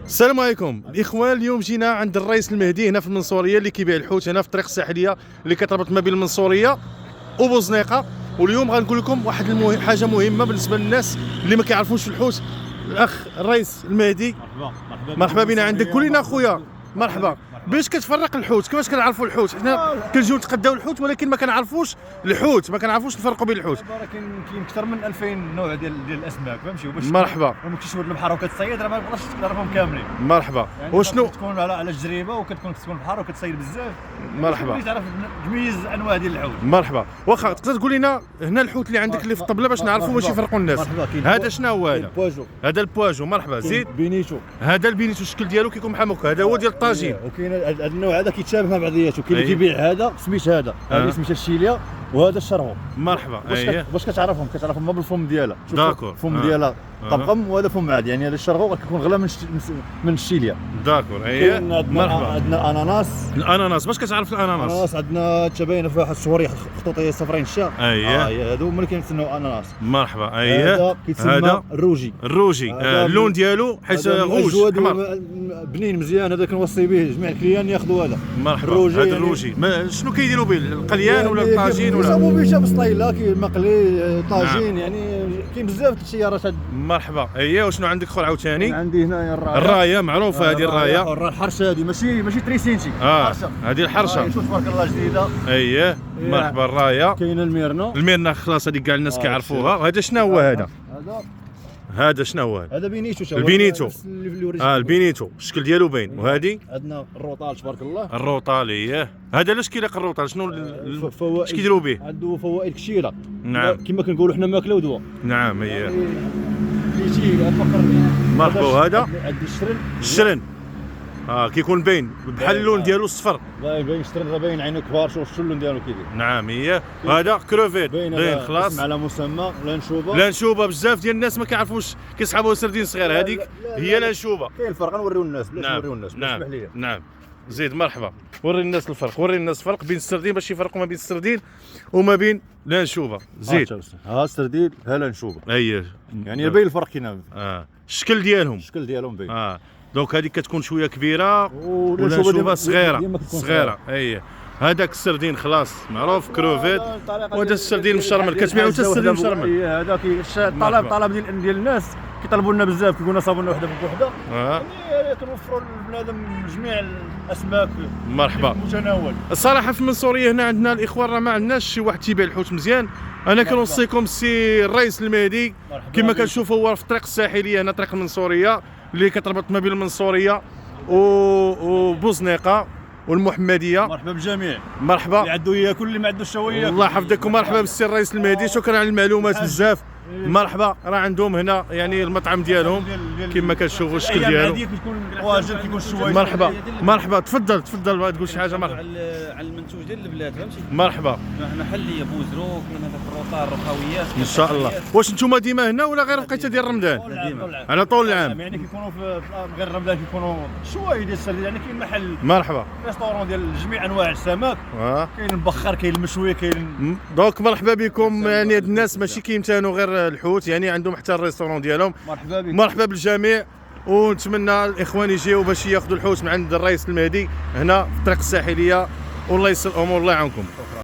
السلام عليكم الاخوان. اليوم جينا عند الرئيس المهدي هنا في المنصوريه اللي كيبيع الحوت هنا في الطريق الساحليه اللي كتربط ما بين المنصوريه وبوزنيقه. واليوم غنقول لكم واحد حاجه مهمه بالنسبه للناس اللي ما كيعرفوش في الحوت. الاخ الرئيس المهدي مرحبا بنا عندك. قول لنا اخويا مرحبا، باش كتفرق الحوت؟ كيفاش كنعرفوا الحوت؟ حنا كنجيو نتقداو الحوت ولكن ما كنعرفوش الحوت، ما كنعرفوش نفرقوا بين الحوت. كاين اكثر من 2000 نوع ديال الاسماك، فهمتي؟ وباش مرحبا مكنتيش ولد البحر وكتصيد راه ما تقدرش تعرفهم كاملين. مرحبا. يعني وشنو تكون على التجربه وكتكون في البحر وكتصيد بزاف. مرحبا. تعرف تميز انواع ديال الحوت. مرحبا. واخا تقدر تقول لنا هنا الحوت اللي عندك اللي في الطبله باش نعرفوا باش يفرقوا الناس؟ هذا شنو هو هذا؟ البواجو. هذا البواجو. مرحبا. زيد. بينيتو. هذا البينيتو الشكل ديالو كيكون بحال هكا، هذا هو ديال الطاجين. وكاين هذا النوع هذا كيتشابه مع بعضياته. كاين اللي كيبيع هذا سميت هذا سميتها الشيليا، وهذا الشرهو. مرحبا. باش كتعرفهم ما بالفم ديالها. داكور. الفم ديالها طبقم وهذا فم عادي. يعني هذا الشرهو كيكون غلا من الشيليا. داكور. مرحبا. عندنا اناناس. الاناناس باش كتعرف الاناناس؟ الاناناس عندنا تباين فيها واحد الصوريح خطوطيه صفرين الشا. هادو هما اللي كيتسنوا اناناس. مرحبا. هذا كيتسمى الروجي. الروجي اللون ديالو حيت غوج احمر بنين مزيان. هذا كنوصي به جميع الكليان ياخذوا هذا. مرحبا. هذا الروجي شنو كيديروا به؟ القليان ولا الطاجين ولا؟ يصاوبوا به بسطيله مقلي طاجين. يعني كاين بزاف د الشيارات. مرحبا. وشنو عندك اخر عاوتاني؟ عندي هنايا الرايه معروفه. هذه الرايه الحرشه. هذه ماشي تريسينتي. هذه الحرشه. شوف تبارك الله جديده. مرحبا. الرايه كاينه الميرنا خلاص هذيك كاع الناس كيعرفوها. وهذا شنو هو هذا؟ هذا شنو هو هذا بينيتو. البينيتو. البينيتو الشكل ديالو باين. وهذه عندنا الروطال تبارك الله. الروطال. هذا علاش كيلاق الروطال؟ شنو اش كيديروا به؟ عنده فوائد كثيره. نعم. كما كنقولوا حنا ماكله ودواء. نعم. يجي فقر. مرحبا. وهذا عندي الشرن. كيكون باين بحال اللون ديالو الصفر. باين الشرن باين عينو كبار. شوف اللون ديالو كيدير. نعم. وهذا كروفيت باين خلاص. على مسمى لانشوبه. لانشوبه بزاف ديال الناس ما كيعرفوش كيسحبوا سردين صغير. هذيك هي لانشوبه. كاين الفرق غنوريو الناس. بلاش نوريو الناس. نعم. زيد. مرحبا. وري الناس الفرق. وري الناس الفرق بين السردين باش يفرقوا ما بين السردين وما بين لانشوبه. زيد. السردين ها لانشوبه. يعني باين الفرق كاين. الشكل ديالهم باين. دونك هذيك كتكون شويه كبيره ولانشوبه صغيره. هذاك السردين خلاص معروف كروفيت. وهذا السردين مشرمل. كتبيعوا حتى السردين مشرمل. هذا طلب ديال الناس كيطلبوا لنا بزاف. كيقولوا صابوا لنا وحده بوحده. يعني كنوفروا للبنادم جميع الاسماك. مرحبا. متناول. الصراحه في المنصوريه هنا عندنا الاخوان راه ما عندناش شي واحد تيبيع الحوت مزيان. انا كنوصيكم السي الرئيس المهدي كما كنشوفوا هو في الطريق الساحليه هنا طريق المنصوريه اللي كتربط ما بين المنصوريه وبوزنيقه والمحمديه. مرحبا بالجميع. مرحبا. اللي عنده ياكل اللي ما عندوش شويه. الله يحفظك. ومرحبا بالسي الرئيس المهدي. شكرا على المعلومات بزاف. مرحبا. راه عندهم هنا يعني المطعم ديالهم كما كتشوفوا الشكل ديالو. واجد كيكون شويه. مرحبا. تفضل بغيت تقول شي حاجه. مرحبا. على المنتوج ديال البلاد، فهمتي؟ مرحبا. حنا حليه بوزرو. كاين هذاك الروطار الرخويات ان شاء الله. واش نتوما ديما هنا ولا غير بقيته ديال رمضان؟ على طول العام. يعني كيكونوا في غير رمضان كيكونوا شويه ديال السردين. يعني كاين محل مرحبا ريستورون ديال جميع انواع السمك. كاين المبخر كاين المشوي كاين. دونك مرحبا بكم. يعني هاد الناس ماشي كيمتهنوا غير الحوت، يعني عندهم حتى الريستورون ديالهم. مرحبا بك. مرحبا بالجميع. ونتمنى الاخوان يجيو باش ياخذوا الحوت من عند الرئيس المهدي هنا في الطريق الساحليه. والله يسر الامور. الله يعاونكم.